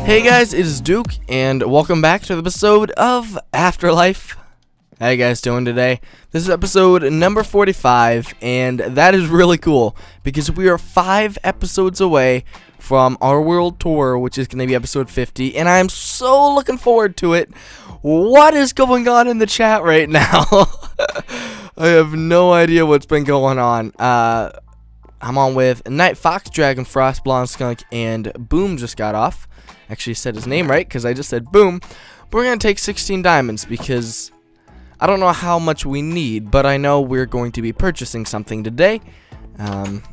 Hey guys, it is Duke, and welcome back to the episode of Afterlife. How you guys doing today? This is episode number 45, and that is really cool, because we are 5 episodes away from our world tour, which is going to be episode 50, and I am so looking forward to it. What is going on in the chat right now? I have no idea what's been going on. I'm on with Night Fox, Dragon Frost, Blonde Skunk, and Boom just got off. Actually said his name right because I just said Boom. But we're going to take 16 diamonds because I don't know how much we need, but I know we're going to be purchasing something today. And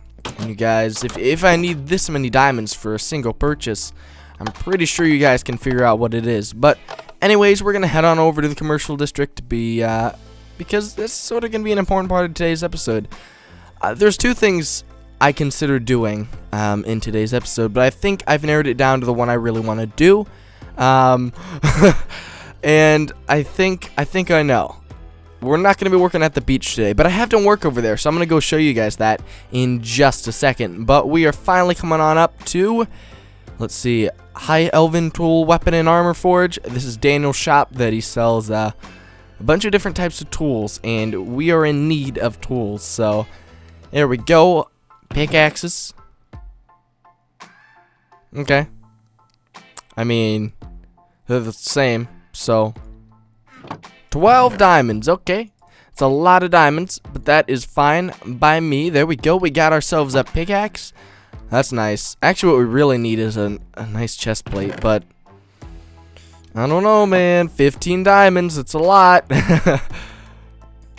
you guys, if I need this many diamonds for a single purchase, I'm pretty sure you guys can figure out what it is. But anyways, we're going to head on over to the commercial district because this is sort of going to be an important part of today's episode. There's 2 things I consider doing in today's episode, but I think I've narrowed it down to the one I really want to do. And I think I know. We're not going to be working at the beach today, but I have done work over there, so I'm going to go show you guys that in just a second. But we are finally coming on up to, let's see, High Elven Tool Weapon and Armor Forge. This is Daniel's shop that he sells a bunch of different types of tools, and we are in need of tools, so there we go. Pickaxes. Okay. I mean, they're the same, so 12 diamonds. Okay. It's a lot of diamonds, but that is fine by me. There we go. We got ourselves a pickaxe. That's nice. Actually, what we really need is a nice chest plate, but I don't know, man. 15 diamonds. It's a lot.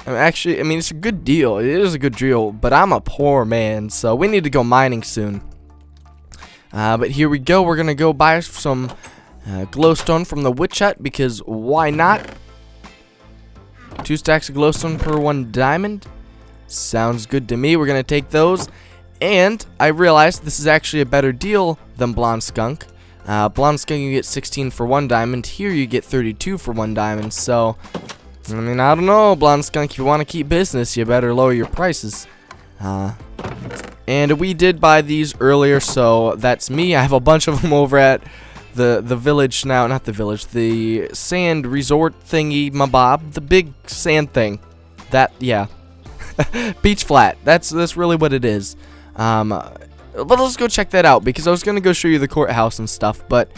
Actually, I mean, it's a good deal. It is a good deal, but I'm a poor man, so we need to go mining soon. But here we go. We're going to go buy some glowstone from the witch hut, because why not? 2 stacks of glowstone per 1 diamond. Sounds good to me. We're going to take those. And I realized this is actually a better deal than Blonde Skunk. Blonde Skunk, you get 16 for 1 diamond. Here you get 32 for 1 diamond, so I mean, I don't know, Blonde Skunk, if you want to keep business, you better lower your prices. And we did buy these earlier, so that's me. I have a bunch of them over at the village now. Not the village, the sand resort thingy, mabob. The big sand thing. That, yeah. Beach flat. That's really what it is. But let's go check that out, because I was going to go show you the courthouse and stuff, but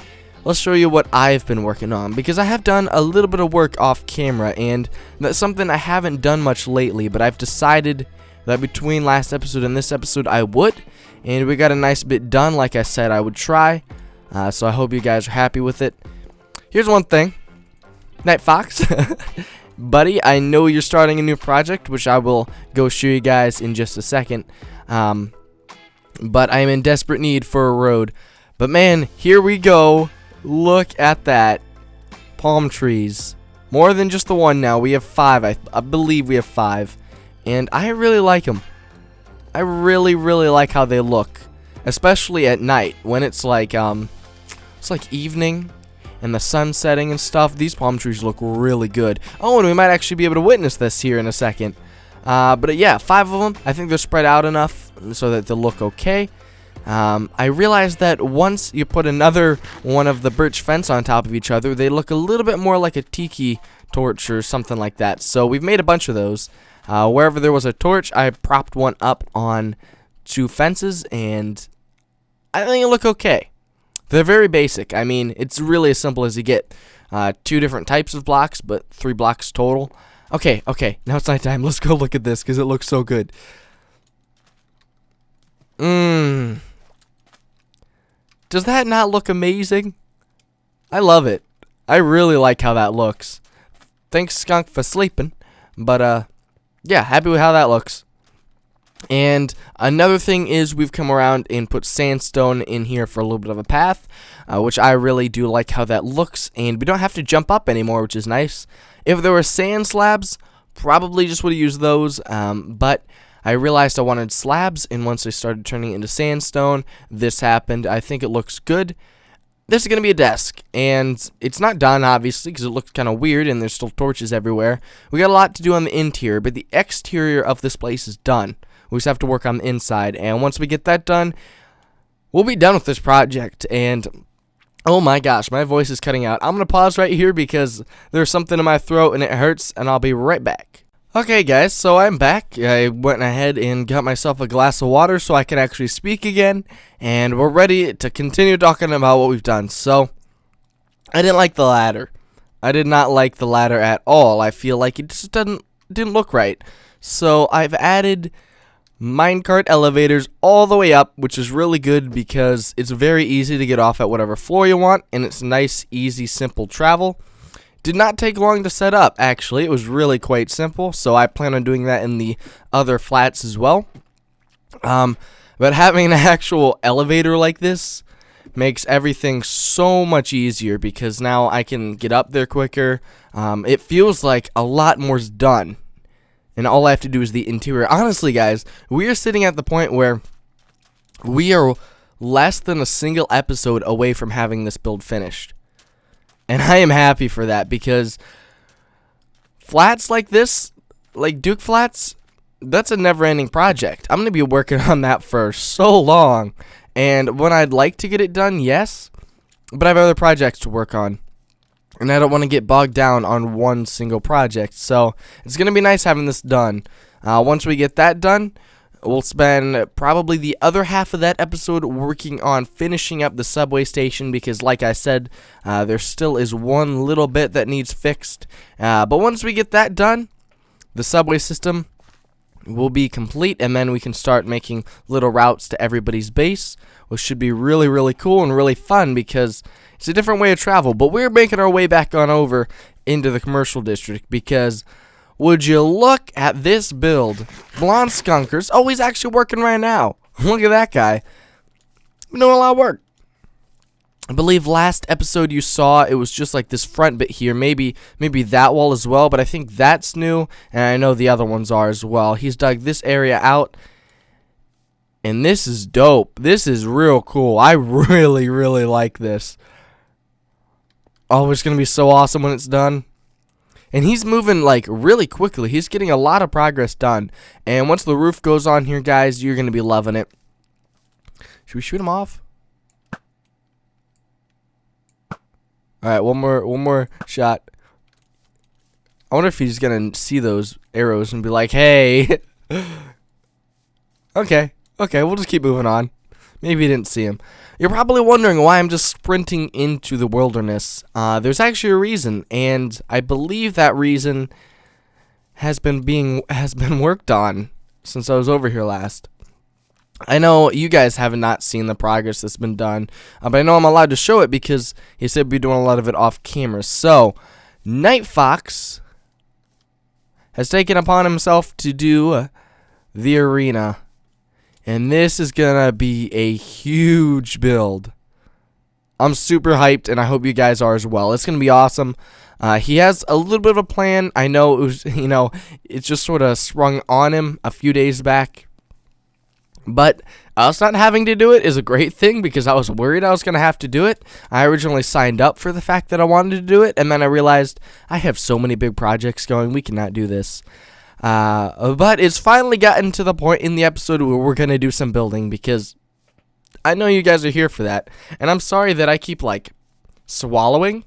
let's show you what I've been working on, because I have done a little bit of work off camera, and that's something I haven't done much lately, but I've decided that between last episode and this episode I would, and we got a nice bit done like I said I would try, so I hope you guys are happy with it. Here's one thing. Night Fox, buddy, I know you're starting a new project, which I will go show you guys in just a second, but I am in desperate need for a road. But man, here we go. Look at that. Palm trees. More than just the one now. We have 5. I believe we have 5. And I really like them. I really like how they look. Especially at night. When it's like evening. And the sun setting and stuff. These palm trees look really good. Oh, and we might actually be able to witness this here in a second. But yeah, 5 of them. I think they're spread out enough so that they'll look okay. I realized that once you put another one of the birch fence on top of each other, they look a little bit more like a tiki torch or something like that. So we've made a bunch of those. Wherever there was a torch, I propped one up on 2 fences, and I think it look okay. They're very basic. I mean, it's really as simple as you get. 2 different types of blocks, but 3 blocks total. Okay, now it's nighttime. Let's go look at this, because it looks so good. Does that not look amazing? I love it. I really like how that looks. Thanks, Skunk, for sleeping. But, yeah, happy with how that looks. And another thing is we've come around and put sandstone in here for a little bit of a path, which I really do like how that looks. And we don't have to jump up anymore, which is nice. If there were sand slabs, probably just would have used those. But I realized I wanted slabs, and once I started turning it into sandstone, this happened. I think it looks good. This is going to be a desk, and it's not done, obviously, because it looks kind of weird, and there's still torches everywhere. We got a lot to do on the interior, but the exterior of this place is done. We just have to work on the inside, and once we get that done, we'll be done with this project, and Oh my gosh, my voice is cutting out. I'm going to pause right here because there's something in my throat and it hurts, and I'll be right back. Okay guys, so I'm back. I went ahead and got myself a glass of water so I can actually speak again, and we're ready to continue talking about what we've done. So, I didn't like the ladder. I did not like the ladder at all. I feel like it just didn't look right. So, I've added minecart elevators all the way up, which is really good because it's very easy to get off at whatever floor you want, and it's nice, easy, simple travel. Did not take long to set up, actually. It was really quite simple, so I plan on doing that in the other flats as well. But having an actual elevator like this makes everything so much easier because now I can get up there quicker. It feels like a lot more's done, and all I have to do is the interior. Honestly, guys, we are sitting at the point where we are less than a single episode away from having this build finished. And I am happy for that because flats like this, like Duke flats, that's a never-ending project. I'm going to be working on that for so long. And when I'd like to get it done, yes, but I have other projects to work on. And I don't want to get bogged down on one single project. So it's going to be nice having this done. Once we get that done, we'll spend probably the other half of that episode working on finishing up the subway station because, like I said, there still is one little bit that needs fixed. But once we get that done, the subway system will be complete, and then we can start making little routes to everybody's base, which should be really, really cool and really fun because it's a different way of travel. But we're making our way back on over into the commercial district because would you look at this build? Blonde Skunkers. Oh, he's actually working right now. Look at that guy. Doing a lot of work. I believe last episode you saw it was just like this front bit here. Maybe that wall as well, but I think that's new, and I know the other ones are as well. He's dug this area out, and this is dope. This is real cool. I really, really like this. Oh, it's going to be so awesome when it's done. And he's moving like really quickly. He's getting a lot of progress done. And once the roof goes on here, guys, you're going to be loving it. Should we shoot him off? Alright, one more shot. I wonder if he's going to see those arrows and be like, hey. Okay, we'll just keep moving on. Maybe he didn't see him. You're probably wondering why I'm just sprinting into the wilderness. There's actually a reason, and I believe that reason has been worked on since I was over here last. I know you guys have not seen the progress that's been done, but I know I'm allowed to show it because he said we'd be doing a lot of it off camera. So, Night Fox has taken upon himself to do the arena. And this is going to be a huge build. I'm super hyped, and I hope you guys are as well. It's going to be awesome. He has a little bit of a plan. I know it was, it just sort of sprung on him a few days back. But us not having to do it is a great thing because I was worried I was going to have to do it. I originally signed up for the fact that I wanted to do it, and then I realized I have so many big projects going. We cannot do this. But it's finally gotten to the point in the episode where we're going to do some building because I know you guys are here for that. And I'm sorry that I keep, like, swallowing.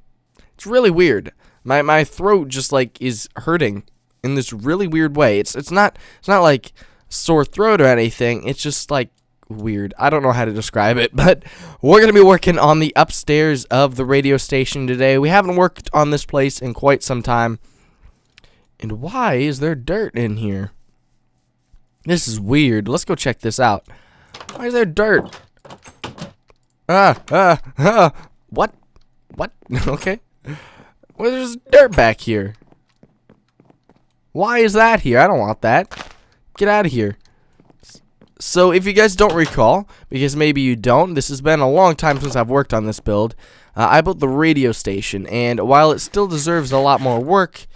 It's really weird. My throat just, like, is hurting in this really weird way. It's not like sore throat or anything. It's just, like, weird. I don't know how to describe it, but we're going to be working on the upstairs of the radio station today. We haven't worked on this place in quite some time. And why is there dirt in here? This is weird. Let's go check this out. Why is there dirt? What? Okay. Well, there's dirt back here. Why is that here? I don't want that. Get out of here. So, if you guys don't recall, because maybe you don't, this has been a long time since I've worked on this build. I built the radio station, and while it still deserves a lot more work,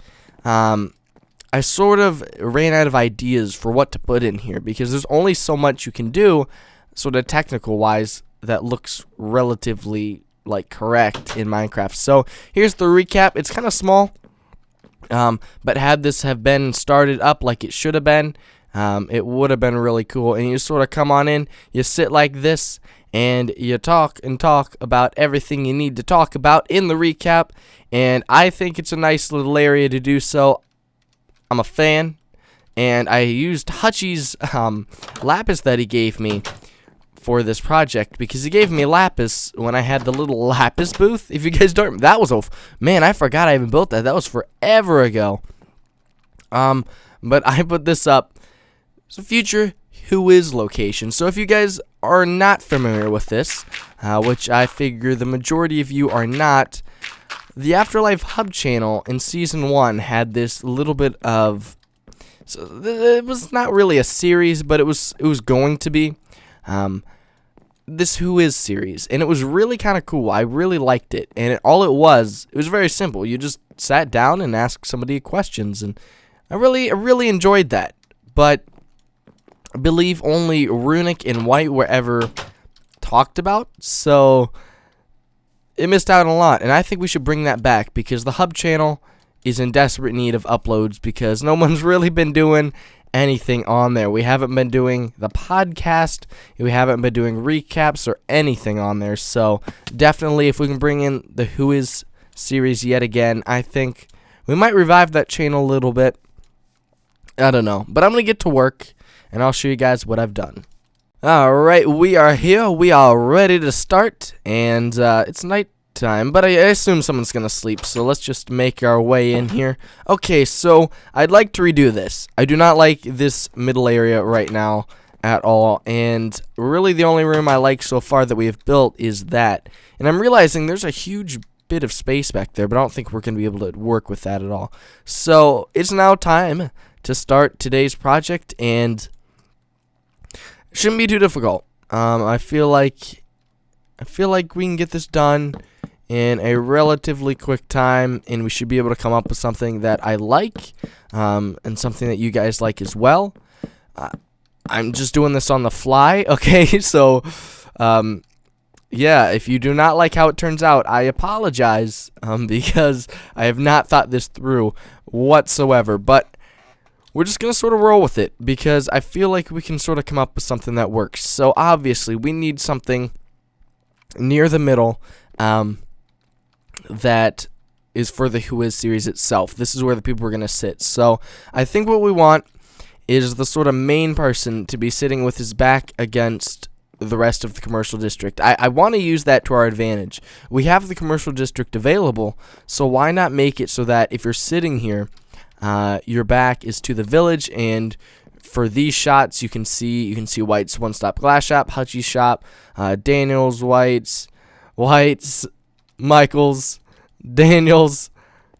I sort of ran out of ideas for what to put in here because there's only so much you can do sort of technical wise that looks relatively like correct in Minecraft. So here's the recap. It's kind of small, but had this have been started up like it should have been, it would have been really cool. And you sort of come on in, you sit like this, and you talk and talk about everything you need to talk about in the recap. And I think it's a nice little area to do so. I'm a fan. And I used Hutchie's lapis that he gave me for this project, because he gave me lapis when I had the little lapis booth. If you guys don't, that was man, I forgot I even built that. That was forever ago. But I put this up. It's a future Who Is location. So if you guys are not familiar with this, which I figure the majority of you are not, the Afterlife Hub channel in Season 1 had this little bit of... So it was not really a series, but it was going to be this Who Is series, and it was really kind of cool. I really liked it, and all it was very simple. You just sat down and asked somebody questions, and I really enjoyed that. But I believe only Runic and White were ever talked about, so it missed out on a lot. And I think we should bring that back, because the Hub channel is in desperate need of uploads, because no one's really been doing anything on there. We haven't been doing the podcast, we haven't been doing recaps or anything on there. So definitely, if we can bring in the Who Is series yet again, I think we might revive that channel a little bit. I don't know, but I'm gonna get to work and I'll show you guys what I've done. Alright, we are here, we are ready to start, and it's night time, but I assume someone's gonna sleep, so let's just make our way in here. Okay, so I'd like to redo this. I do not like this middle area right now at all, and really the only room I like so far that we have built is that. And I'm realizing there's a huge bit of space back there, but I don't think we're gonna be able to work with that at all. So it's now time to start today's project, and it shouldn't be too difficult. I feel like we can get this done in a relatively quick time, and we should be able to come up with something that I like, and something that you guys like as well. I'm just doing this on the fly, okay? So, yeah, if you do not like how it turns out, I apologize, because I have not thought this through whatsoever, but we're just going to sort of roll with it, because I feel like we can sort of come up with something that works. So, obviously, we need something near the middle, that is for the Who Is series itself. This is where the people are going to sit. So I think what we want is the sort of main person to be sitting with his back against the rest of the commercial district. I want to use that to our advantage. We have the commercial district available, so why not make it so that if you're sitting here, your back is to the village, and for these shots you can see White's One Stop Glass Shop, Hutchie's shop, Daniel's, White's, Michael's, Daniel's.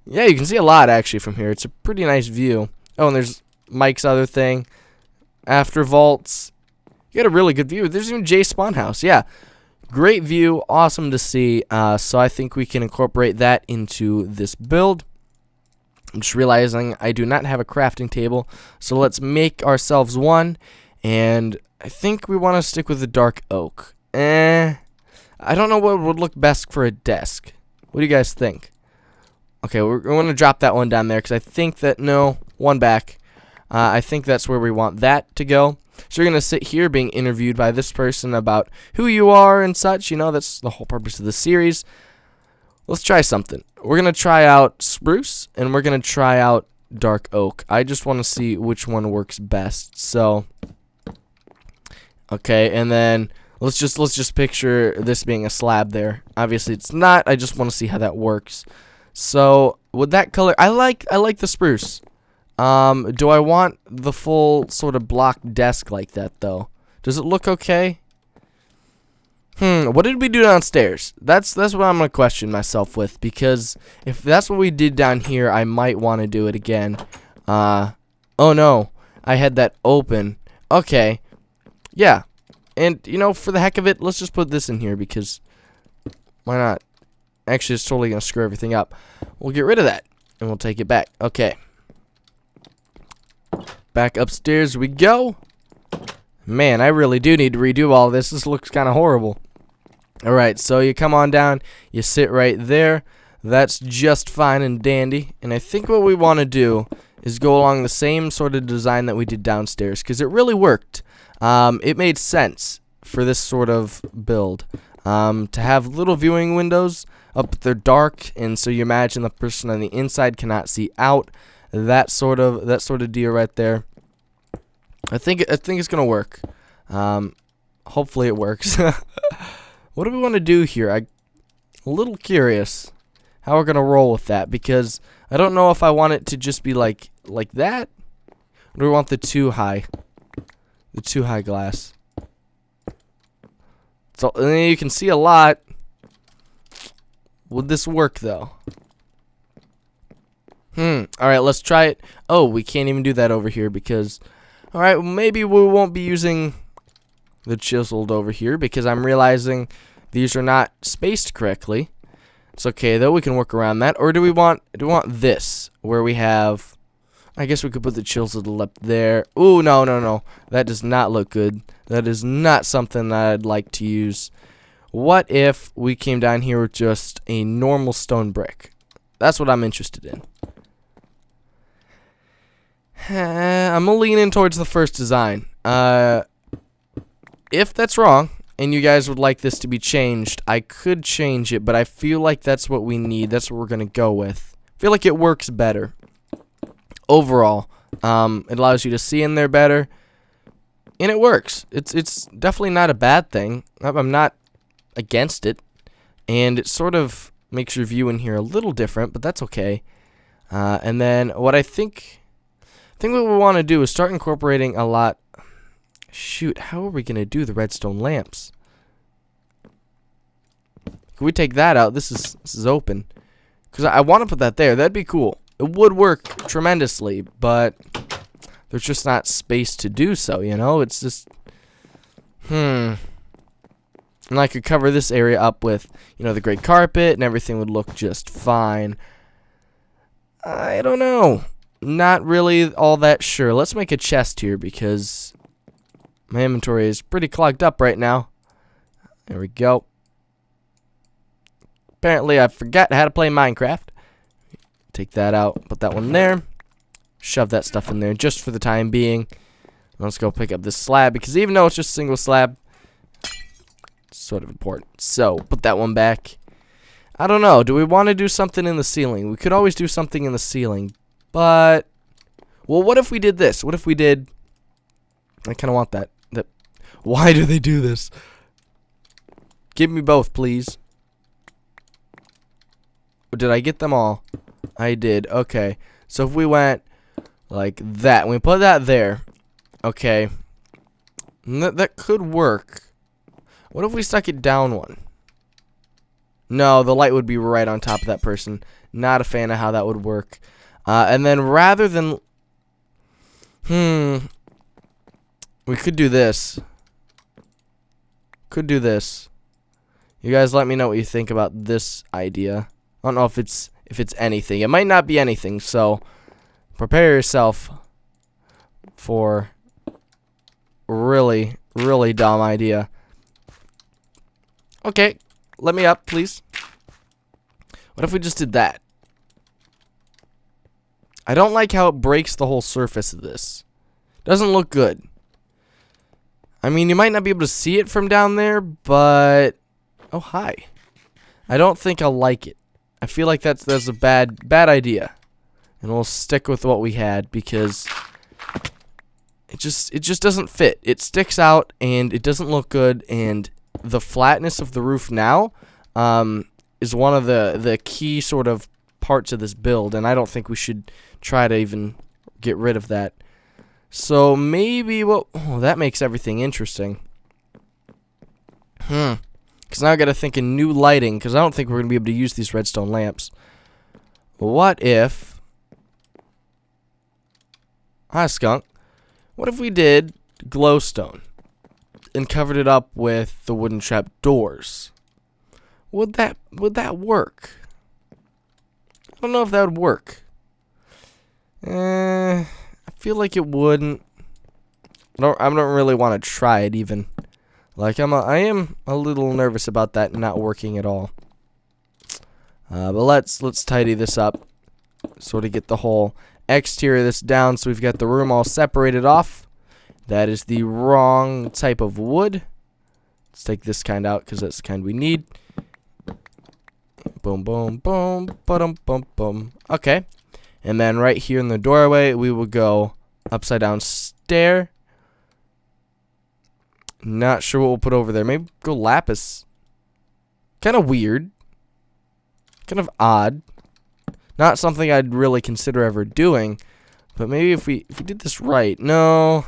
Yeah, you can see a lot actually from here. It's a pretty nice view. Oh, and there's Mike's other thing. After Vaults. You got a really good view. There's even Jay's Spawn House. Yeah. Great view. Awesome to see. So I think we can incorporate that into this build. I'm just realizing I do not have a crafting table. So let's make ourselves one. And I think we want to stick with the dark oak. I don't know what would look best for a desk. What do you guys think? Okay, we're going to drop that one down there, because I think that, no, one back. I think that's where we want that to go. So you're going to sit here being interviewed by this person about who you are and such. You know, that's the whole purpose of the series. Let's try something. We're going to try out spruce, and we're going to try out dark oak. I just want to see which one works best. So, okay, and then let's just picture this being a slab there. Obviously it's not. I just want to see how that works. So with that color, I like the spruce. Do I want the full sort of block desk like that though? Does it look okay? What did we do downstairs? That's what I'm gonna question myself with, because if that's what we did down here, I might want to do it again. Oh no, I had that open. Okay, yeah. And, you know, for the heck of it, let's just put this in here, because why not? Actually, it's totally going to screw everything up. We'll get rid of that, and we'll take it back. Okay. Back upstairs we go. Man, I really do need to redo all this. This looks kind of horrible. Alright, so you come on down. You sit right there. That's just fine and dandy. And I think what we want to do is go along the same sort of design that we did downstairs, because it really worked. It made sense for this sort of build. To have little viewing windows up, they're dark, and so you imagine the person on the inside cannot see out. That sort of deal right there. I think it's gonna work. Hopefully it works. What do we want to do here? I'm a little curious how we're gonna roll with that, because I don't know if I want it to just be like that, or do we want the too high glass? So you can see a lot. Would this work though? Alright, let's try it. Oh, we can't even do that over here because... Alright, well, maybe we won't be using the chiseled over here because I'm realizing these are not spaced correctly. It's okay though, we can work around that. Or do we want this, where we have... I guess we could put the chiseled up there. Ooh, no. That does not look good. That is not something that I'd like to use. What if we came down here with just a normal stone brick? That's what I'm interested in. I'm leaning towards the first design. If that's wrong, and you guys would like this to be changed, I could change it, but I feel like that's what we need. That's what we're going to go with. I feel like it works better. Overall, it allows you to see in there better, and it works. It's definitely not a bad thing. I'm not against it, and it sort of makes your view in here a little different, but that's okay. And then what I think what we want to do is start incorporating a lot. Shoot, how are we gonna do the redstone lamps? Can we take that out? This is open, because I want to put that there. That'd be cool. It would work tremendously, but there's just not space to do so, you know? It's just... And I could cover this area up with, you know, the gray carpet, and everything would look just fine. I don't know. Not really all that sure. Let's make a chest here, because my inventory is pretty clogged up right now. There we go. Apparently, I forgot how to play Minecraft. Take that out, put that one there, shove that stuff in there just for the time being. Let's go pick up this slab, because even though it's just a single slab, it's sort of important. So, put that one back. I don't know, do we want to do something in the ceiling? We could always do something in the ceiling, but... Well, what if we did this? What if we did... I kind of want that. Why do they do this? Give me both, please. Did I get them all? I did. Okay. So if we went like that, we put that there. Okay. That could work. What if we stuck it down one? No, the light would be right on top of that person. Not a fan of how that would work. And then rather than... We could do this. Could do this. You guys let me know what you think about this idea. I don't know if it's anything. It might not be anything, so prepare yourself for really, really dumb idea. Okay, let me up, please. What if we just did that? I don't like how it breaks the whole surface of this. Doesn't look good. I mean, you might not be able to see it from down there, but... Oh, hi. I don't think I'll like it. I feel like that's a bad idea. And we'll stick with what we had, because... It just doesn't fit. It sticks out, and it doesn't look good, and the flatness of the roof now is one of the key sort of parts of this build, and I don't think we should try to even get rid of that. So maybe what... Oh, that makes everything interesting. Because now I got to think of new lighting, because I don't think we're going to be able to use these redstone lamps. What if... Hi, skunk. What if we did glowstone and covered it up with the wooden trap doors? Would that work? I don't know if that would work. I feel like it wouldn't. I don't really want to try it even. Like I am a little nervous about that not working at all. But let's tidy this up, sort of get the whole exterior this down so we've got the room all separated off. That is the wrong type of wood. Let's take this kind out because that's the kind we need. Boom, boom, boom, boom, boom, boom. Okay. And then right here in the doorway, we will go upside down stair. Not sure what we'll put over there. Maybe go lapis. Kind of weird. Kind of odd. Not something I'd really consider ever doing. But maybe if we did this right. No.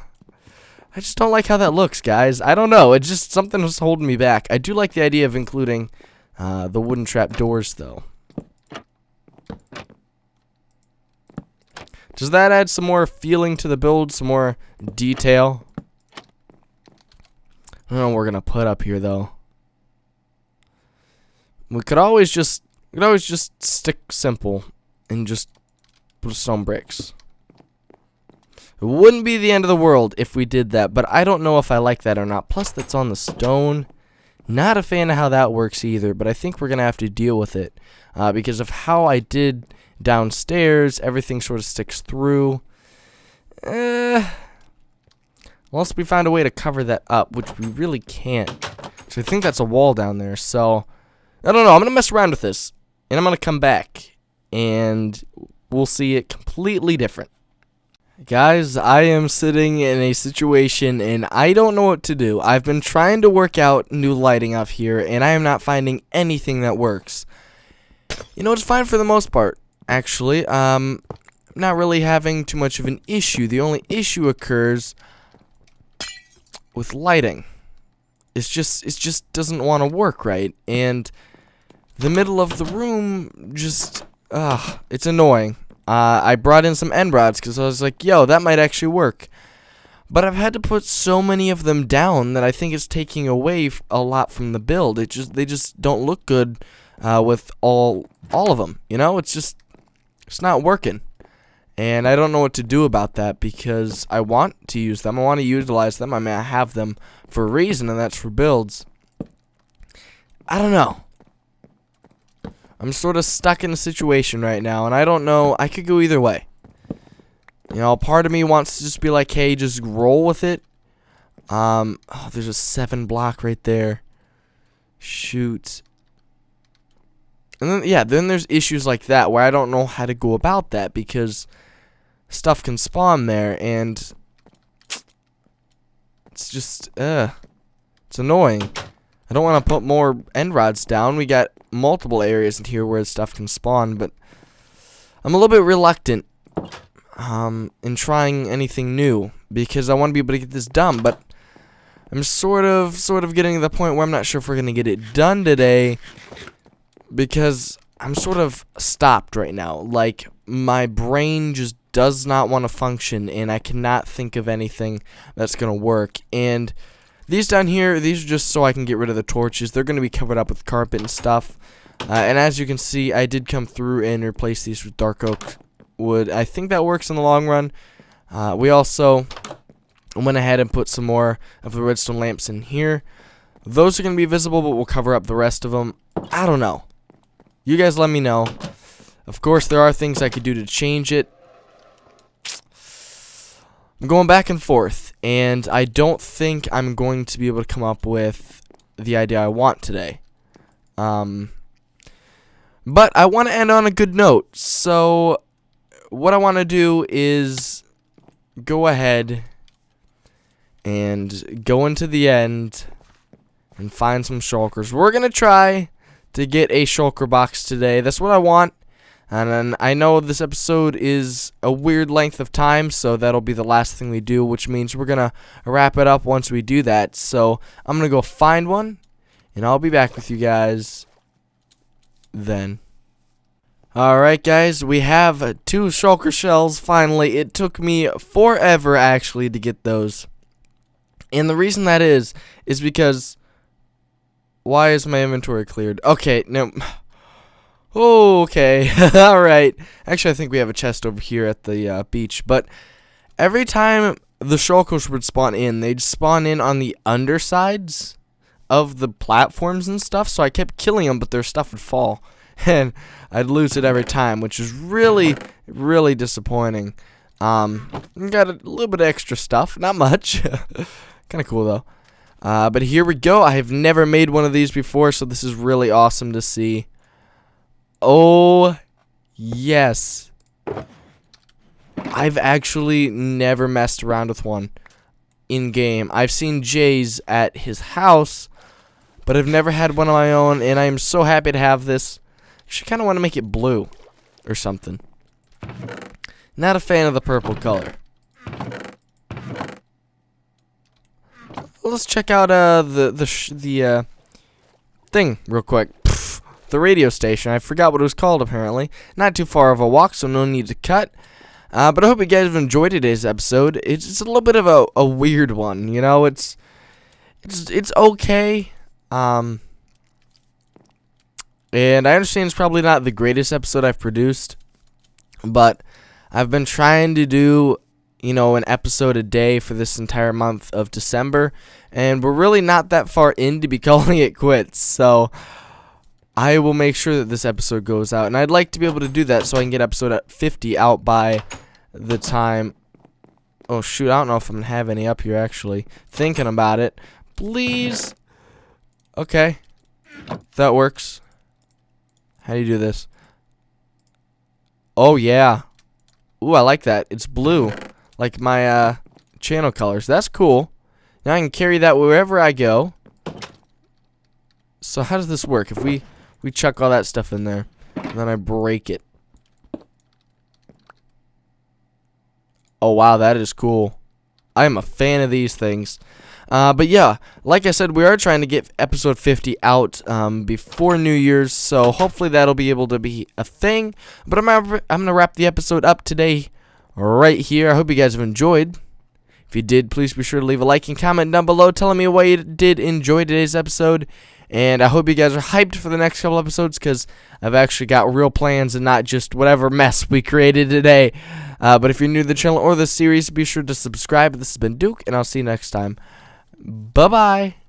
I just don't like how that looks, guys. I don't know. It's just something was holding me back. I do like the idea of including the wooden trap doors, though. Does that add some more feeling to the build? Some more detail? I don't know what we're gonna put up here, though. We could always just stick simple and just put stone bricks. It wouldn't be the end of the world if we did that, but I don't know if I like that or not. Plus, that's on the stone. Not a fan of how that works either, but I think we're gonna have to deal with it because of how I did downstairs. Everything sort of sticks through. Unless we find a way to cover that up, which we really can't. So I think that's a wall down there. So I don't know. I'm gonna mess around with this, and I'm gonna come back, and we'll see it completely different. Guys, I am sitting in a situation, and I don't know what to do. I've been trying to work out new lighting up here, and I am not finding anything that works. You know, it's fine for the most part, actually. Not really having too much of an issue. The only issue occurs with lighting. It just doesn't want to work right, and the middle of the room just, it's annoying. I brought in some end rods because I was like, yo, that might actually work. But I've had to put so many of them down that I think it's taking away a lot from the build. They just don't look good with all of them. You know, it's not working. And I don't know what to do about that because I want to use them. I want to utilize them. I mean, I have them for a reason, and that's for builds. I don't know. I'm sort of stuck in a situation right now, and I don't know. I could go either way. You know, part of me wants to just be like, hey, just roll with it. Oh, there's a 7 block right there. Shoot. And then, yeah, then there's issues like that where I don't know how to go about that because stuff can spawn there, and it's just, it's annoying. I don't want to put more end rods down. We got multiple areas in here where stuff can spawn, but I'm a little bit reluctant in trying anything new because I want to be able to get this done, but I'm sort of getting to the point where I'm not sure if we're going to get it done today because I'm sort of stopped right now. Like, my brain just does not want to function, and I cannot think of anything that's going to work. And these down here, these are just so I can get rid of the torches. They're going to be covered up with carpet and stuff. And as you can see, I did come through and replace these with dark oak wood. I think that works in the long run. We also went ahead and put some more of the redstone lamps in here. Those are going to be visible, but we'll cover up the rest of them. I don't know. You guys let me know. Of course, there are things I could do to change it. I'm going back and forth, and I don't think I'm going to be able to come up with the idea I want today. But I want to end on a good note, so what I want to do is go ahead and go into the end and find some shulkers. We're going to try to get a shulker box today. That's what I want. And then I know this episode is a weird length of time, so that'll be the last thing we do, which means we're going to wrap it up once we do that. So I'm going to go find one, and I'll be back with you guys then. Alright guys, we have 2 shulker shells finally. It took me forever actually to get those. And the reason that is because, why is my inventory cleared? Okay, no. Okay, alright. Actually, I think we have a chest over here at the beach. But every time the shulkers would spawn in, they'd spawn in on the undersides of the platforms and stuff. So I kept killing them, but their stuff would fall. and I'd lose it every time, which is really, really disappointing. Got a little bit of extra stuff, not much. Kind of cool though. But here we go. I have never made one of these before, so this is really awesome to see. Oh, yes. I've actually never messed around with one in game. I've seen Jay's at his house, but I've never had one of my own, and I am so happy to have this. I kind of want to make it blue or something. Not a fan of the purple color. Let's check out the thing real quick. The radio station. I forgot what it was called, apparently. Not too far of a walk, so no need to cut. But I hope you guys have enjoyed today's episode. It's a little bit of a weird one, you know. It's okay. And I understand it's probably not the greatest episode I've produced, but I've been trying to do, you know, an episode a day for this entire month of December, and we're really not that far in to be calling it quits. So I will make sure that this episode goes out, and I'd like to be able to do that so I can get episode 50 out by the time. Oh shoot, I don't know if I'm gonna have any up here actually. Thinking about it. Please. Okay. That works. How do you do this? Oh yeah. Ooh, I like that. It's blue. Like my channel colors. That's cool. Now I can carry that wherever I go. So how does this work? If we chuck all that stuff in there, and then I break it. Oh wow, that is cool. I am a fan of these things. But yeah, like I said, we are trying to get episode 50 out before New Year's, so hopefully that'll be able to be a thing. But I'm gonna wrap the episode up today right here. I hope you guys have enjoyed. If you did, please be sure to leave a like and comment down below telling me why you did enjoy today's episode. And I hope you guys are hyped for the next couple episodes, because I've actually got real plans and not just whatever mess we created today. But if you're new to the channel or the series, be sure to subscribe. This has been Duke, and I'll see you next time. Bye-bye.